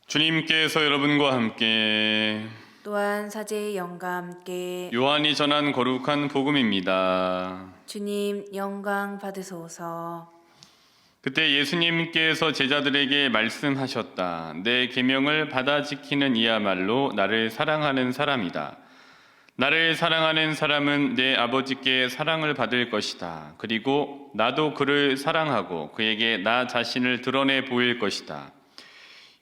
주님께서 여러분과 함께 또한 사제의 영과 함께 요한이 전한 거룩한 복음입니다. 주님 영광 받으소서. 그때 예수님께서 제자들에게 말씀하셨다. 내 계명을 받아 지키는 이야말로 나를 사랑하는 사람이다. 나를 사랑하는 사람은 내 아버지께 사랑을 받을 것이다. 그리고 나도 그를 사랑하고 그에게 나 자신을 드러내 보일 것이다.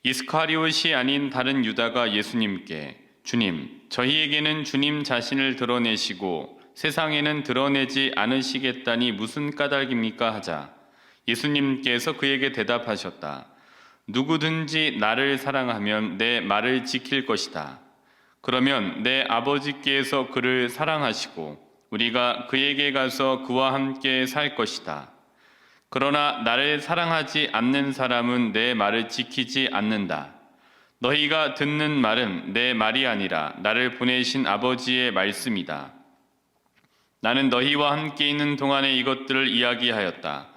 이스카리옷이 아닌 다른 유다가 예수님께 주님, 저희에게는 주님 자신을 드러내시고 세상에는 드러내지 않으시겠다니 무슨 까닭입니까? 하자 예수님께서 그에게 대답하셨다. 누구든지 나를 사랑하면 내 말을 지킬 것이다. 그러면 내 아버지께서 그를 사랑하시고 우리가 그에게 가서 그와 함께 살 것이다. 그러나 나를 사랑하지 않는 사람은 내 말을 지키지 않는다. 너희가 듣는 말은 내 말이 아니라 나를 보내신 아버지의 말씀이다. 나는 너희와 함께 있는 동안에 이것들을 이야기하였다.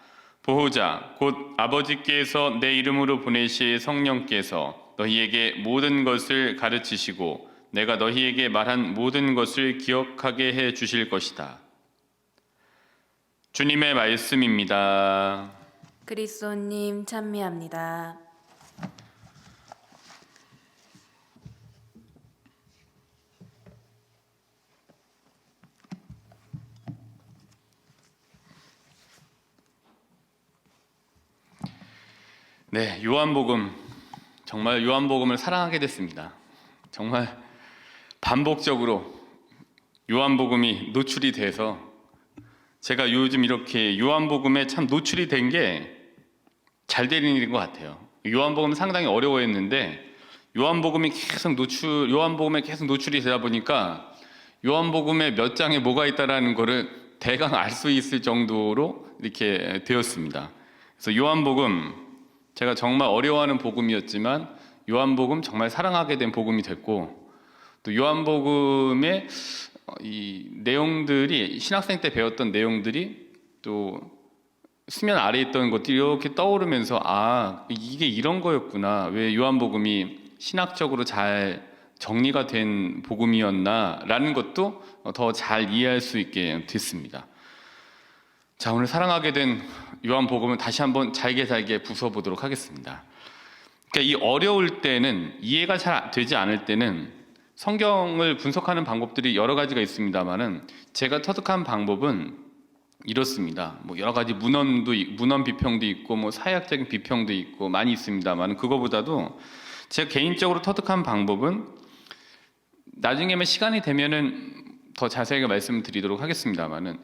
보호자, 곧 아버지께서 내 이름으로 보내실 성령께서 너희에게 모든 것을 가르치시고 내가 너희에게 말한 모든 것을 기억하게 해 주실 것이다. 주님의 말씀입니다. 그리스도님 찬미합니다. 네, 요한복음, 정말 요한복음을 사랑하게 됐습니다. 정말 반복적으로 요한복음이 노출이 돼서 제가 요즘 이렇게 요한복음에 참 노출이 된 게 잘 되는 일인 것 같아요. 요한복음 상당히 어려워했는데 요한복음에 계속 노출이 되다 보니까 요한복음에 몇 장에 뭐가 있다라는 거를 대강 알 수 있을 정도로 이렇게 되었습니다. 그래서 요한복음, 제가 정말 어려워하는 복음이었지만 요한복음 정말 사랑하게 된 복음이 됐고, 또 요한복음의 이 내용들이, 신학생 때 배웠던 내용들이 또 수면 아래에 있던 것들이 이렇게 떠오르면서 이게 이런 거였구나, 왜 요한복음이 신학적으로 잘 정리가 된 복음이었나 라는 것도 더 잘 이해할 수 있게 됐습니다. 자, 오늘 사랑하게 된 요한복음을 다시 한번 잘게 부숴보도록 하겠습니다. 그러니까 이 어려울 때는, 이해가 잘 되지 않을 때는 성경을 분석하는 방법들이 여러 가지가 있습니다만은 제가 터득한 방법은 이렇습니다. 뭐 여러 가지 문헌 비평도 있고 뭐 사회학적인 비평도 있고 많이 있습니다만, 그거보다도 제가 개인적으로 터득한 방법은, 나중에 시간이 되면은 더 자세하게 말씀을 드리도록 하겠습니다만은,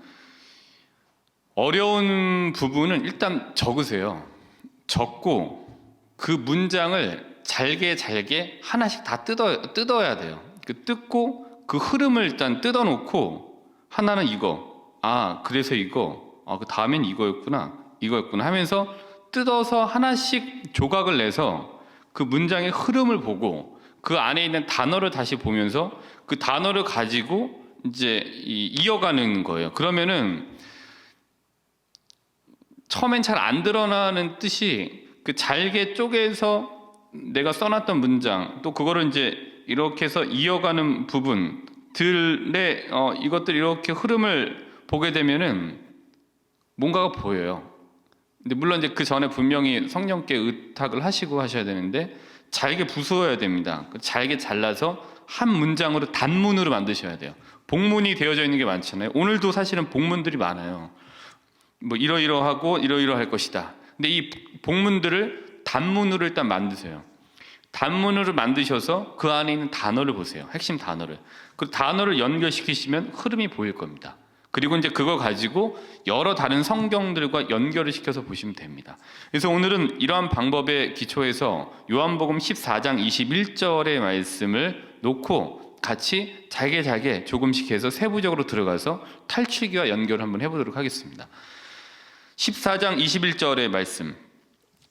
어려운 부분은 일단 적으세요. 적고 그 문장을 잘게 하나씩 다 뜯어야 돼요. 뜯고 그 흐름을 일단 뜯어놓고, 하나는 이거, 그래서 이거, 그 다음엔 이거였구나 하면서 뜯어서 하나씩 조각을 내서 그 문장의 흐름을 보고 그 안에 있는 단어를 다시 보면서 그 단어를 가지고 이제 이어가는 거예요. 그러면은 처음엔 잘 안 드러나는 뜻이, 그 잘게 쪼개서 내가 써놨던 문장, 또 그거를 이제 이렇게 해서 이어가는 부분들의 이것들 이렇게 흐름을 보게 되면은 뭔가가 보여요. 근데 물론 이제 그 전에 분명히 성령께 의탁을 하시고 하셔야 되는데, 잘게 부수어야 됩니다. 잘게 잘라서 한 문장으로, 단문으로 만드셔야 돼요. 복문이 되어져 있는 게 많잖아요. 오늘도 사실은 복문들이 많아요. 뭐 이러이러하고 이러이러할 것이다. 근데 이 복문들을 단문으로 일단 만드세요. 단문으로 만드셔서 그 안에 있는 단어를 보세요. 핵심 단어를. 그 단어를 연결시키시면 흐름이 보일 겁니다. 그리고 이제 그거 가지고 여러 다른 성경들과 연결을 시켜서 보시면 됩니다. 그래서 오늘은 이러한 방법에 기초해서 요한복음 14장 21절의 말씀을 놓고 같이 잘게 조금씩 해서 세부적으로 들어가서 탈출기와 연결을 한번 해보도록 하겠습니다. 14장 21절의 말씀,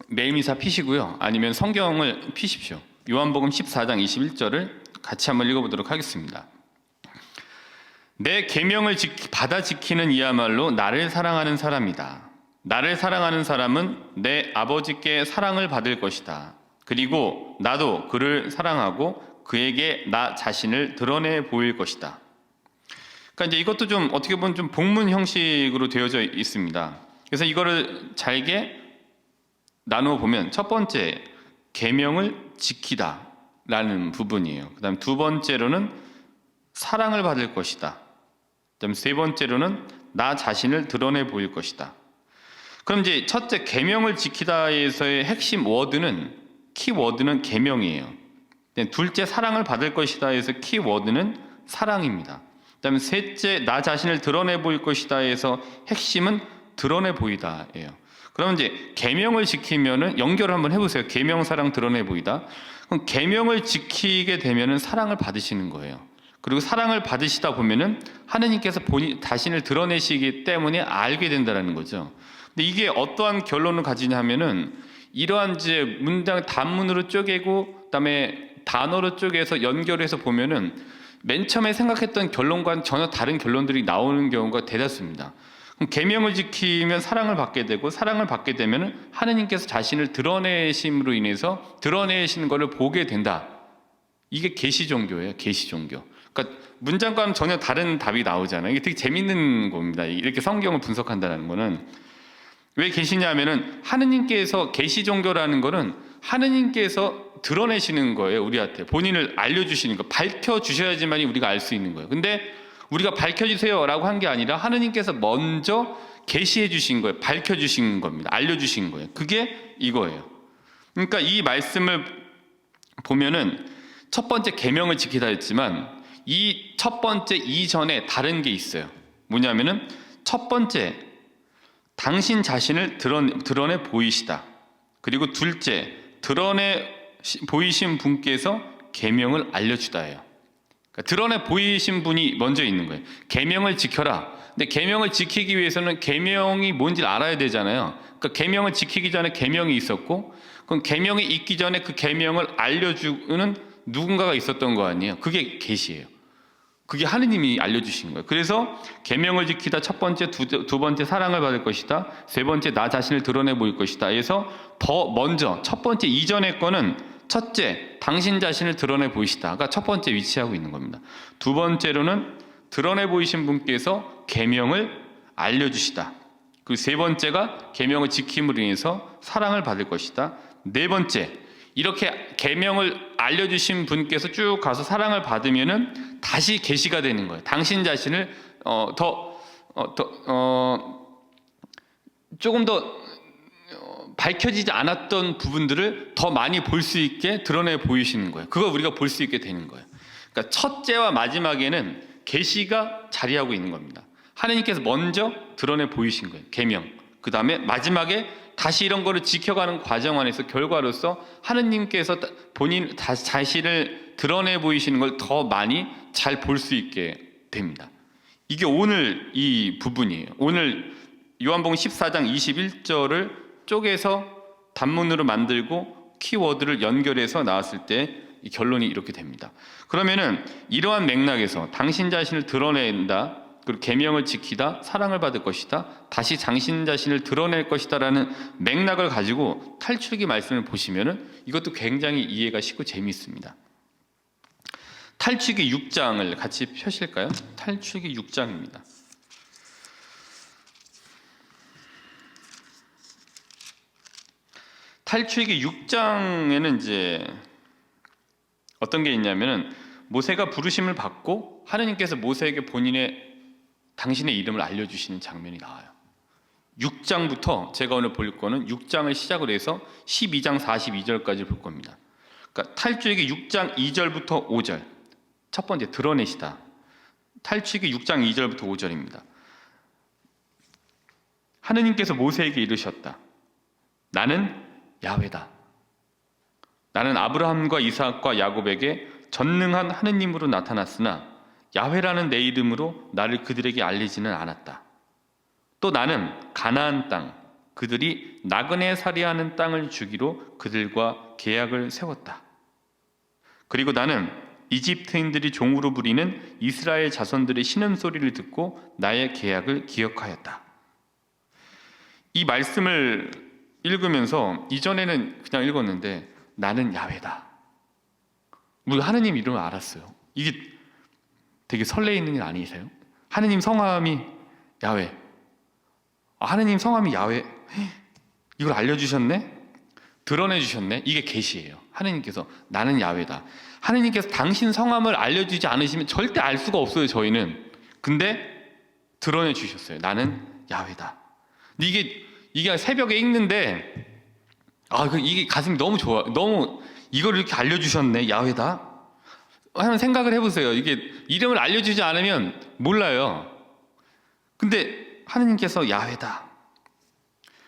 매일미사 피시고요, 아니면 성경을 피십시오. 요한복음 14장 21절을 같이 한번 읽어보도록 하겠습니다. 내 계명을 받아 지키는 이야말로 나를 사랑하는 사람이다. 나를 사랑하는 사람은 내 아버지께 사랑을 받을 것이다. 그리고 나도 그를 사랑하고 그에게 나 자신을 드러내 보일 것이다. 그러니까 이제 이것도 좀 어떻게 보면 좀 복문 형식으로 되어져 있습니다. 그래서 이거를 잘게 나누어 보면 첫 번째 계명을 지키다라는 부분이에요. 그다음 두 번째로는 사랑을 받을 것이다. 그다음 세 번째로는 나 자신을 드러내 보일 것이다. 그럼 이제 첫째 계명을 지키다에서의 핵심 워드는 키워드는 계명이에요. 둘째 사랑을 받을 것이다에서 키워드는 사랑입니다. 그다음에 셋째 나 자신을 드러내 보일 것이다에서 핵심은 드러내 보이다예요. 그러면 이제 계명을 지키면은 연결을 한번 해보세요. 계명 사랑 드러내 보이다. 그럼 계명을 지키게 되면은 사랑을 받으시는 거예요. 그리고 사랑을 받으시다 보면은 하느님께서 본인 자신을 드러내시기 때문에 알게 된다는 거죠. 근데 이게 어떠한 결론을 가지냐 하면은 이러한 이제 문장 단문으로 쪼개고 그다음에 단어로 쪼개서 연결해서 보면은 맨 처음에 생각했던 결론과는 전혀 다른 결론들이 나오는 경우가 대다수입니다. 그럼 계명을 지키면 사랑을 받게 되고 사랑을 받게 되면 하느님께서 자신을 드러내심으로 인해서 드러내시는 것을 보게 된다. 이게 계시 종교예요. 계시 종교. 그러니까 문장과는 전혀 다른 답이 나오잖아요. 이게 되게 재밌는 겁니다. 이렇게 성경을 분석한다는 거는 왜 계시냐면은 하느님께서 계시 종교라는 거는 하느님께서 드러내시는 거예요. 우리한테 본인을 알려주시는 거, 밝혀주셔야지만이 우리가 알 수 있는 거예요. 근데 우리가 밝혀주세요라고 한 게 아니라 하느님께서 먼저 계시해 주신 거예요. 밝혀주신 겁니다. 알려주신 거예요. 그게 이거예요. 그러니까 이 말씀을 보면은 첫 번째 계명을 지키다 했지만 이 첫 번째 이전에 다른 게 있어요. 뭐냐면은 첫 번째 당신 자신을 드러내 보이시다. 그리고 둘째 드러내 보이신 분께서 계명을 알려주다예요. 그러니까 드러내 보이신 분이 먼저 있는 거예요. 계명을 지켜라. 근데 계명을 지키기 위해서는 계명이 뭔지를 알아야 되잖아요. 그러니까 계명을 지키기 전에 계명이 있었고, 그럼 계명이 있기 전에 그 계명을 알려주는 누군가가 있었던 거 아니에요. 그게 계시예요. 그게 하느님이 알려주신 거예요. 그래서 계명을 지키다 첫 번째, 두 번째 사랑을 받을 것이다. 세 번째 나 자신을 드러내 보일 것이다. 해서 더 먼저 첫 번째 이전의 거는 첫째 당신 자신을 드러내 보이시다가 첫 번째 위치하고 있는 겁니다. 두 번째로는 드러내 보이신 분께서 계명을 알려주시다. 그리고 세 번째가 계명을 지킴으로 인해서 사랑을 받을 것이다. 네 번째 이렇게 계명을 알려주신 분께서 쭉 가서 사랑을 받으면은 다시 계시가 되는 거예요. 당신 자신을 조금 더 밝혀지지 않았던 부분들을 더 많이 볼 수 있게 드러내 보이시는 거예요. 그걸 우리가 볼 수 있게 되는 거예요. 그러니까 첫째와 마지막에는 계시가 자리하고 있는 겁니다. 하나님께서 먼저 드러내 보이신 거예요. 계명. 그 다음에 마지막에 다시 이런 거를 지켜가는 과정 안에서 결과로서 하느님께서 본인 자신을 드러내 보이시는 걸 더 많이 잘 볼 수 있게 됩니다. 이게 오늘 이 부분이에요. 오늘 요한복음 14장 21절을 쪼개서 단문으로 만들고 키워드를 연결해서 나왔을 때 이 결론이 이렇게 됩니다. 그러면은 이러한 맥락에서 당신 자신을 드러낸다, 그리고 계명을 지키다, 사랑을 받을 것이다, 다시 당신 자신을 드러낼 것이다라는 맥락을 가지고 탈출기 말씀을 보시면은 이것도 굉장히 이해가 쉽고 재미있습니다. 탈출기 6장을 같이 펴실까요? 탈출기 6장입니다. 탈출기 6장에는 이제 어떤 게 있냐면은 모세가 부르심을 받고 하느님께서 모세에게 당신의 이름을 알려주시는 장면이 나와요. 6장부터 제가 오늘 볼 거는 6장을 시작으로 해서 12장 42절까지 볼 겁니다. 그러니까 탈출기 6장 2절부터 5절. 첫 번째 드러내시다. 탈출기 6장 2절부터 5절입니다. 하느님께서 모세에게 이르셨다. 나는 야훼다. 나는 아브라함과 이삭과 야곱에게 전능한 하느님으로 나타났으나 야훼라는 내 이름으로 나를 그들에게 알리지는 않았다. 또 나는 가나안 땅, 그들이 나그네 살이하는 땅을 주기로 그들과 계약을 세웠다. 그리고 나는 이집트인들이 종으로 부리는 이스라엘 자손들의 신음소리를 듣고 나의 계약을 기억하였다. 이 말씀을 읽으면서 이전에는 그냥 읽었는데 나는 야훼다. 우리 하느님 이름을 알았어요. 이게 되게 설레이는 일 아니세요? 하느님 성함이 야훼. 하느님 성함이 야훼. 이걸 알려주셨네? 드러내주셨네? 이게 계시예요. 하느님께서 나는 야훼다. 하느님께서 당신 성함을 알려주지 않으시면 절대 알 수가 없어요, 저희는. 근데 드러내주셨어요. 나는 야훼다. 이게 새벽에 읽는데 이게 가슴이 너무 좋아. 너무 이걸 이렇게 알려주셨네, 야훼다. 한번 생각을 해보세요. 이게 이름을 알려주지 않으면 몰라요. 근데 하느님께서 야훼다.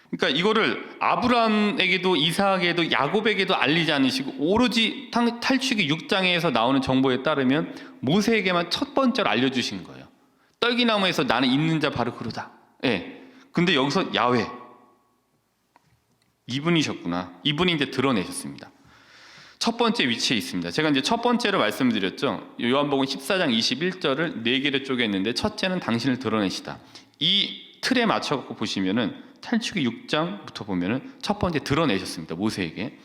그러니까 이거를 아브라함에게도 이삭에게도 야곱에게도 알리지 않으시고 오로지 탈취기 6장에서 나오는 정보에 따르면 모세에게만 첫 번째로 알려주신 거예요. 떨기나무에서 나는 있는 자 바로 그러다. 예. 근데 여기서 야훼. 이분이셨구나. 이분이 이제 드러내셨습니다. 첫 번째 위치에 있습니다. 제가 이제 첫 번째로 말씀드렸죠. 요한복음 14장 21절을 네 개로 쪼갰는데 첫째는 당신을 드러내시다. 이 틀에 맞춰 갖고 보시면은 탈취기 6장부터 보면은 첫 번째 드러내셨습니다. 모세에게.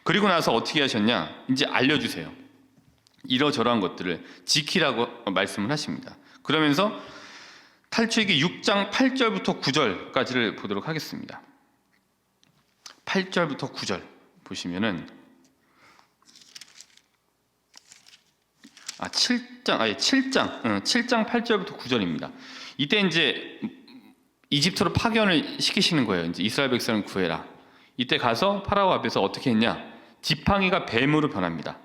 그리고 나서 어떻게 하셨냐? 이제 알려주세요. 이러저러한 것들을 지키라고 말씀을 하십니다. 그러면서 탈취기 6장 8절부터 9절까지를 보도록 하겠습니다. 8절부터 9절 보시면은 7장 8절부터 9절입니다. 이때 이제 이집트로 파견을 시키시는 거예요. 이제 이스라엘 백성을 구해라. 이때 가서 파라오 앞에서 어떻게 했냐? 지팡이가 뱀으로 변합니다.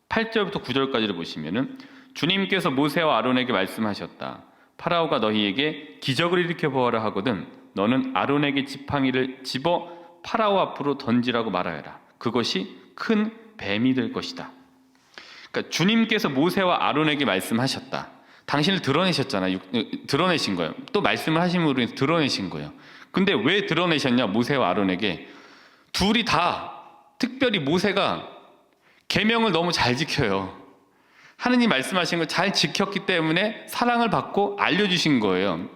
8절부터 9절까지를 보시면은 주님께서 모세와 아론에게 말씀하셨다. 파라오가 너희에게 기적을 일으켜 보아라 하거든 너는 아론에게 지팡이를 집어 파라오 앞으로 던지라고 말하여라. 그것이 큰 뱀이 될 것이다. 그러니까 주님께서 모세와 아론에게 말씀하셨다. 당신을 드러내셨잖아요. 드러내신 거예요. 또 말씀을 하심으로 인해서 드러내신 거예요. 근데 왜 드러내셨냐? 모세와 아론에게 둘이 다 특별히 모세가 계명을 너무 잘 지켜요. 하느님 말씀하신 걸 잘 지켰기 때문에 사랑을 받고 알려주신 거예요.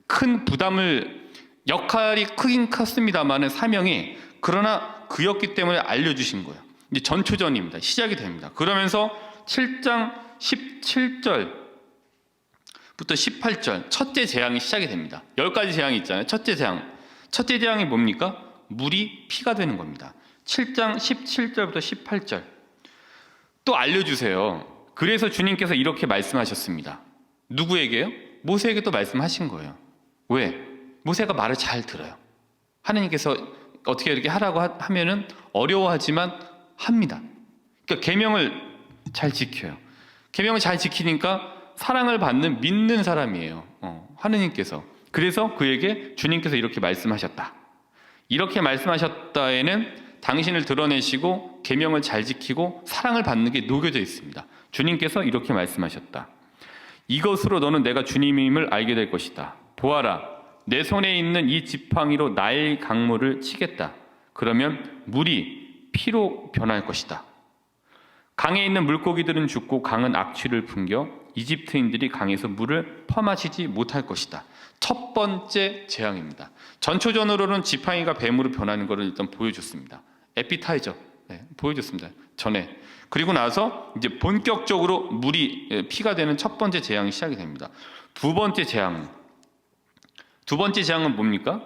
큰 부담을 역할이 크긴 컸습니다만은 사명이 그러나 그였기 때문에 알려주신 거예요. 이제 전초전입니다. 시작이 됩니다. 그러면서 7장 17절부터 18절 첫째 재앙이 시작이 됩니다. 10가지 재앙이 있잖아요. 첫째 재앙이 뭡니까? 물이 피가 되는 겁니다. 7장 17절부터 18절 또 알려주세요. 그래서 주님께서 이렇게 말씀하셨습니다. 누구에게요? 모세에게 또 말씀하신 거예요. 왜? 모세가 말을 잘 들어요. 하느님께서 어떻게 이렇게 하라고 하면은 어려워하지만 합니다. 그러니까 계명을 잘 지켜요. 계명을 잘 지키니까 사랑을 받는 믿는 사람이에요. 하느님께서. 그래서 그에게 주님께서 이렇게 말씀하셨다. 이렇게 말씀하셨다에는 당신을 드러내시고 계명을 잘 지키고 사랑을 받는 게 녹여져 있습니다. 주님께서 이렇게 말씀하셨다. 이것으로 너는 내가 주님임을 알게 될 것이다. 보아라, 내 손에 있는 이 지팡이로 나일 강물을 치겠다. 그러면 물이 피로 변할 것이다. 강에 있는 물고기들은 죽고 강은 악취를 풍겨 이집트인들이 강에서 물을 퍼마시지 못할 것이다. 첫 번째 재앙입니다. 전초전으로는 지팡이가 뱀으로 변하는 것을 일단 보여줬습니다. 에피타이저, 보여줬습니다. 전에. 그리고 나서 이제 본격적으로 물이 피가 되는 첫 번째 재앙이 시작이 됩니다. 두 번째 재앙은 뭡니까?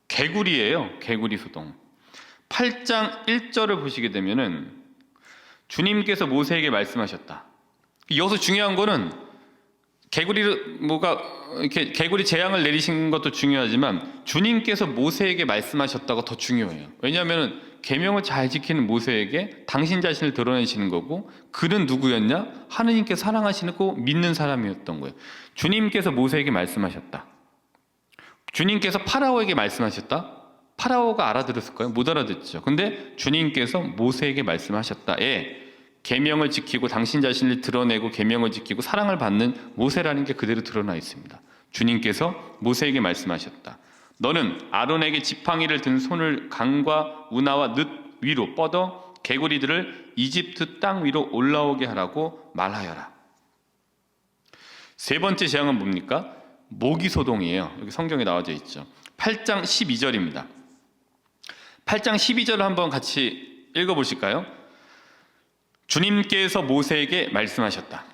개구리예요. 개구리 소동. 8장 1절을 보시게 되면은 주님께서 모세에게 말씀하셨다. 여기서 중요한 거는 개구리 재앙을 내리신 것도 중요하지만 주님께서 모세에게 말씀하셨다고 더 중요해요. 왜냐하면 계명을 잘 지키는 모세에게 당신 자신을 드러내시는 거고 그는 누구였냐? 하느님께서 사랑하시고 믿는 사람이었던 거예요. 주님께서 모세에게 말씀하셨다. 주님께서 파라오에게 말씀하셨다. 파라오가 알아들었을까요? 못 알아듣죠. 근데 주님께서 모세에게 말씀하셨다에 계명을 지키고 당신 자신을 드러내고 계명을 지키고 사랑을 받는 모세라는 게 그대로 드러나 있습니다. 주님께서 모세에게 말씀하셨다. 너는 아론에게 지팡이를 든 손을 강과 운하와 늪 위로 뻗어 개구리들을 이집트 땅 위로 올라오게 하라고 말하여라. 세 번째 재앙은 뭡니까? 모기소동이에요. 여기 성경에 나와져 있죠. 8장 12절입니다. 8장 12절을 한번 같이 읽어보실까요? 주님께서 모세에게 말씀하셨다.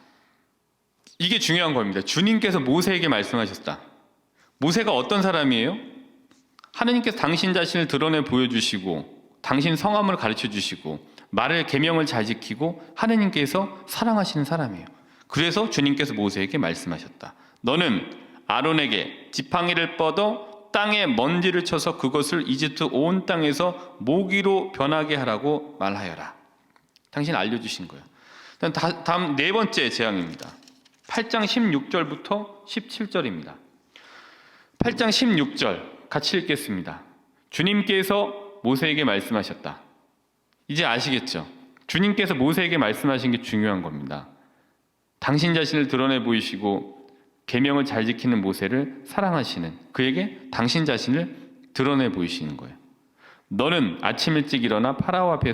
이게 중요한 겁니다. 주님께서 모세에게 말씀하셨다. 모세가 어떤 사람이에요? 하느님께서 당신 자신을 드러내 보여주시고 당신 성함을 가르쳐 주시고 말을 계명을 잘 지키고 하느님께서 사랑하시는 사람이에요. 그래서 주님께서 모세에게 말씀하셨다. 너는 아론에게 지팡이를 뻗어 땅에 먼지를 쳐서 그것을 이집트 온 땅에서 모기로 변하게 하라고 말하여라. 당신 알려주신 거예요. 다음 네 번째 재앙입니다. 8장 16절부터 17절입니다. 8장 16절 같이 읽겠습니다. 주님께서 모세에게 말씀하셨다. 이제 아시겠죠? 주님께서 모세에게 말씀하신 게 중요한 겁니다. 당신 자신을 드러내 보이시고 계명을 잘 지키는 모세를 사랑하시는 그에게 당신 자신을 드러내 보이시는 거예요. 너는 아침 일찍 일어나 파라오 앞에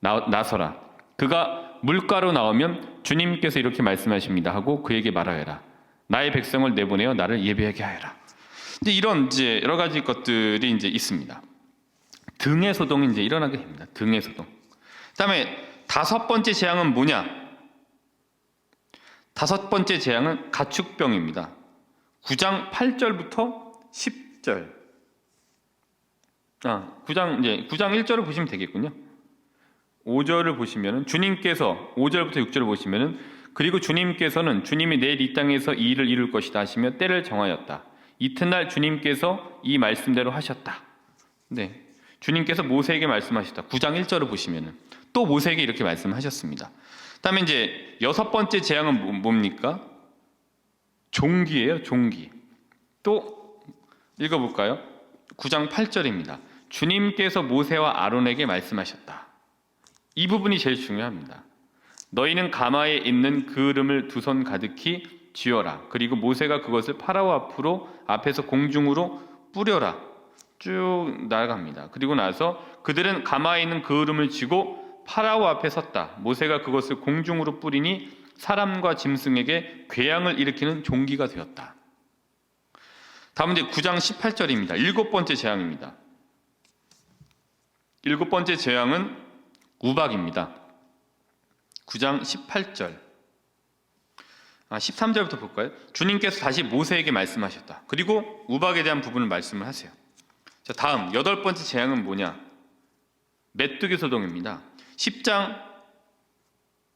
나서라. 그가 물가로 나오면 주님께서 이렇게 말씀하십니다 하고 그에게 말하여라. 나의 백성을 내보내어 나를 예배하게 하여라. 이런 여러 가지 것들이 있습니다. 등의 소동이 일어나게 됩니다. 등의 소동. 그다음에 다섯 번째 재앙은 뭐냐? 다섯 번째 재앙은 가축병입니다. 9장 8절부터 10절. 9장 1절을 보시면 되겠군요. 5절을 보시면은 주님께서 5절부터 6절을 보시면은 그리고 주님께서는 주님이 내일 이 땅에서 이 일을 이룰 것이다 하시며 때를 정하였다. 이튿날 주님께서 이 말씀대로 하셨다. 네. 주님께서 모세에게 말씀하셨다. 9장 1절을 보시면은 또 모세에게 이렇게 말씀하셨습니다. 그다음에 여섯 번째 재앙은 뭡니까? 종기예요, 종기. 또 읽어볼까요? 9장 8절입니다. 주님께서 모세와 아론에게 말씀하셨다. 이 부분이 제일 중요합니다. 너희는 가마에 있는 그름을 두 손 가득히 쥐어라. 그리고 모세가 그것을 파라오 앞에서 공중으로 뿌려라. 쭉 나아갑니다. 그리고 나서 그들은 가마에 있는 그름을 쥐고 파라오 앞에 섰다. 모세가 그것을 공중으로 뿌리니 사람과 짐승에게 괴양을 일으키는 종기가 되었다. 다음은 9장 18절입니다. 일곱 번째 재앙입니다. 일곱 번째 재앙은 우박입니다. 9장 18절. 13절부터 볼까요? 주님께서 다시 모세에게 말씀하셨다. 그리고 우박에 대한 부분을 말씀을 하세요. 자, 다음 여덟 번째 재앙은 뭐냐? 메뚜기 소동입니다. 10장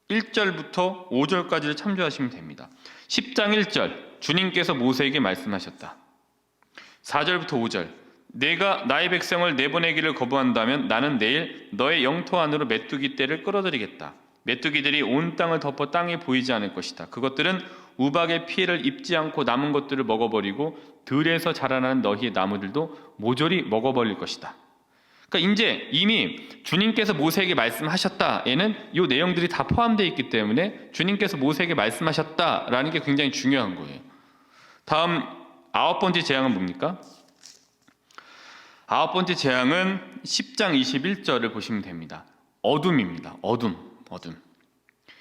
1절부터 5절까지를 참조하시면 됩니다. 10장 1절 주님께서 모세에게 말씀하셨다. 4절부터 5절 내가 나의 백성을 내보내기를 거부한다면 나는 내일 너의 영토 안으로 메뚜기 떼를 끌어들이겠다. 메뚜기들이 온 땅을 덮어 땅에 보이지 않을 것이다. 그것들은 우박의 피해를 입지 않고 남은 것들을 먹어버리고 들에서 자라나는 너희의 나무들도 모조리 먹어버릴 것이다. 그러니까 이제 이미 주님께서 모세에게 말씀하셨다에는 이 내용들이 다 포함되어 있기 때문에 주님께서 모세에게 말씀하셨다라는 게 굉장히 중요한 거예요. 다음 아홉 번째 재앙은 뭡니까? 아홉 번째 재앙은 10장 21절을 보시면 됩니다. 어둠입니다. 어둠.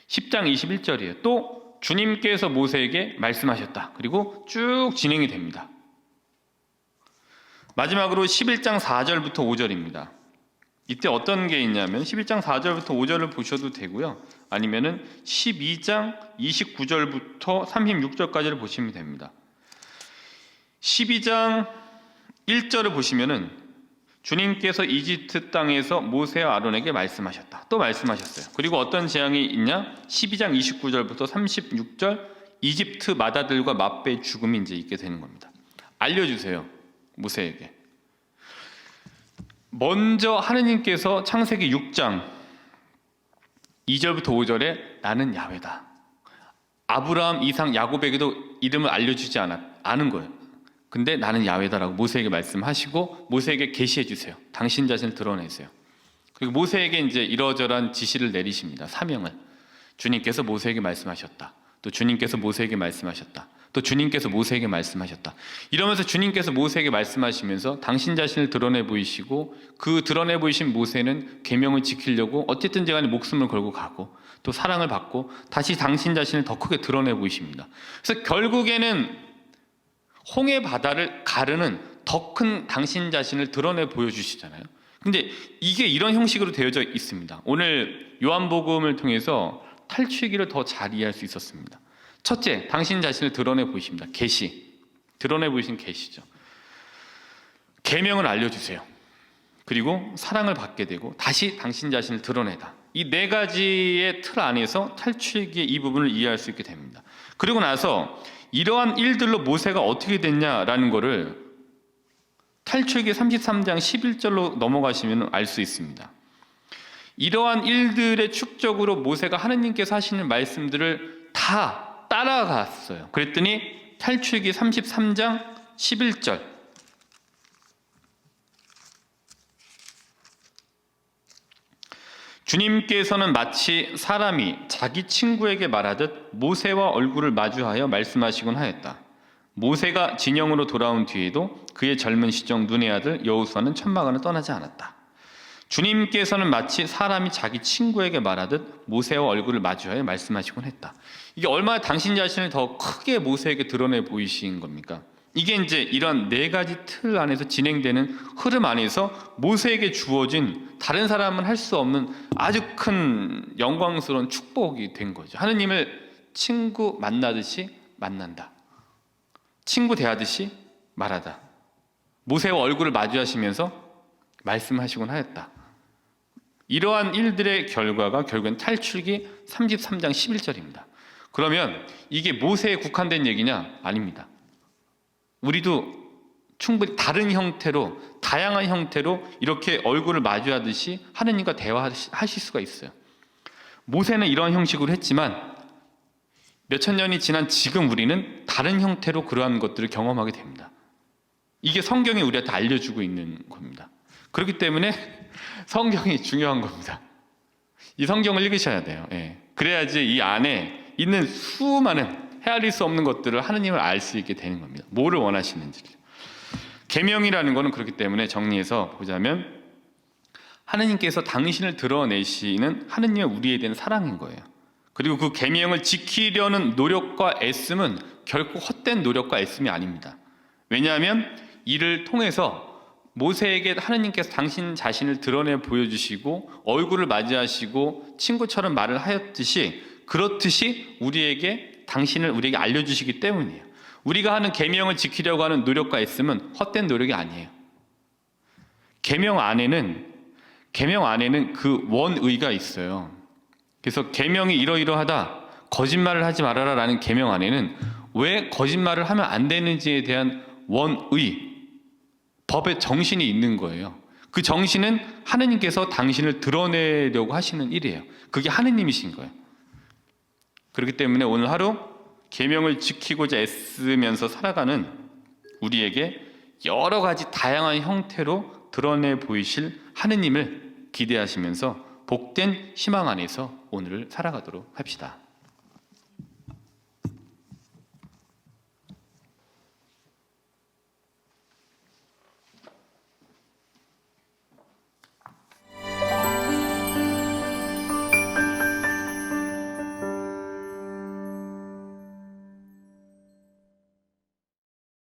10장 21절이에요. 또 주님께서 모세에게 말씀하셨다. 그리고 쭉 진행이 됩니다. 마지막으로 11장 4절부터 5절입니다. 이때 어떤 게 있냐면 11장 4절부터 5절을 보셔도 되고요. 아니면은 12장 29절부터 36절까지를 보시면 됩니다. 12장 1절을 보시면은 주님께서 이집트 땅에서 모세와 아론에게 말씀하셨다. 또 말씀하셨어요. 그리고 어떤 재앙이 있냐? 12장 29절부터 36절 이집트 마다들과 맛배의 죽음이 있게 되는 겁니다. 알려주세요. 모세에게. 먼저 하느님께서 창세기 6장 2절부터 5절에 나는 야훼다. 아브라함, 이삭, 야곱에게도 이름을 알려주지 않은 거예요. 근데 나는 야훼다라고 모세에게 말씀하시고 모세에게 계시해 주세요. 당신 자신을 드러내세요. 그리고 모세에게 이러저러한 지시를 내리십니다. 사명을. 주님께서 모세에게 말씀하셨다. 또 주님께서 모세에게 말씀하셨다. 또 주님께서 모세에게 말씀하셨다. 이러면서 주님께서 모세에게 말씀하시면서 당신 자신을 드러내 보이시고 그 드러내 보이신 모세는 계명을 지키려고 어쨌든 간에 목숨을 걸고 가고 또 사랑을 받고 다시 당신 자신을 더 크게 드러내 보이십니다. 그래서 결국에는 홍해 바다를 가르는 더 큰 당신 자신을 드러내 보여주시잖아요. 근데 이게 이런 형식으로 되어져 있습니다. 오늘 요한복음을 통해서 탈출기를 더 잘 이해할 수 있었습니다. 첫째, 당신 자신을 드러내 보이십니다. 계시. 드러내 보이신 계시죠. 계명을 알려주세요. 그리고 사랑을 받게 되고 다시 당신 자신을 드러내다. 이 네 가지의 틀 안에서 탈출기의 이 부분을 이해할 수 있게 됩니다. 그리고 나서 이러한 일들로 모세가 어떻게 됐냐라는 거를 탈출기 33장 11절로 넘어가시면 알 수 있습니다. 이러한 일들의 축적으로 모세가 하느님께서 하시는 말씀들을 다 따라갔어요. 그랬더니 탈출기 33장 11절 주님께서는 마치 사람이 자기 친구에게 말하듯 모세와 얼굴을 마주하여 말씀하시곤 하였다. 모세가 진영으로 돌아온 뒤에도 그의 젊은 시종 눈의 아들 여호수아는 천막안을 떠나지 않았다. 주님께서는 마치 사람이 자기 친구에게 말하듯 모세와 얼굴을 마주하여 말씀하시곤 했다. 이게 얼마나 당신 자신을 더 크게 모세에게 드러내 보이신 겁니까? 이게 이제 이런 네 가지 틀 안에서 진행되는 흐름 안에서 모세에게 주어진 다른 사람은 할 수 없는 아주 큰 영광스러운 축복이 된 거죠. 하느님을 친구 만나듯이 만난다. 친구 대하듯이 말하다. 모세와 얼굴을 마주하시면서 말씀하시곤 하였다. 이러한 일들의 결과가 결국엔 탈출기 33장 11절입니다. 그러면 이게 모세에 국한된 얘기냐? 아닙니다. 우리도 충분히 다른 형태로, 다양한 형태로 이렇게 얼굴을 마주하듯이 하느님과 대화하실 수가 있어요. 모세는 이러한 형식으로 했지만 몇천 년이 지난 지금 우리는 다른 형태로 그러한 것들을 경험하게 됩니다. 이게 성경이 우리한테 알려주고 있는 겁니다. 그렇기 때문에 성경이 중요한 겁니다. 이 성경을 읽으셔야 돼요. 그래야지 이 안에 있는 수많은 헤아릴 수 없는 것들을 하느님을 알 수 있게 되는 겁니다. 뭐를 원하시는지를. 계명이라는 것은 그렇기 때문에 정리해서 보자면 하느님께서 당신을 드러내시는 하느님의 우리에 대한 사랑인 거예요. 그리고 그 계명을 지키려는 노력과 애씀은 결코 헛된 노력과 애씀이 아닙니다. 왜냐하면 이를 통해서 모세에게 하느님께서 당신 자신을 드러내 보여주시고 얼굴을 맞이하시고 친구처럼 말을 하였듯이 그렇듯이 당신을 우리에게 알려주시기 때문이에요. 우리가 하는 계명을 지키려고 하는 노력과 애씀은 헛된 노력이 아니에요. 계명 안에는 그 원의가 있어요. 그래서 계명이 이러이러하다, 거짓말을 하지 말아라 라는 계명 안에는 왜 거짓말을 하면 안 되는지에 대한 원의, 법의 정신이 있는 거예요. 그 정신은 하느님께서 당신을 드러내려고 하시는 일이에요. 그게 하느님이신 거예요. 그렇기 때문에 오늘 하루 계명을 지키고자 애쓰면서 살아가는 우리에게 여러 가지 다양한 형태로 드러내 보이실 하느님을 기대하시면서 복된 희망 안에서 오늘을 살아가도록 합시다.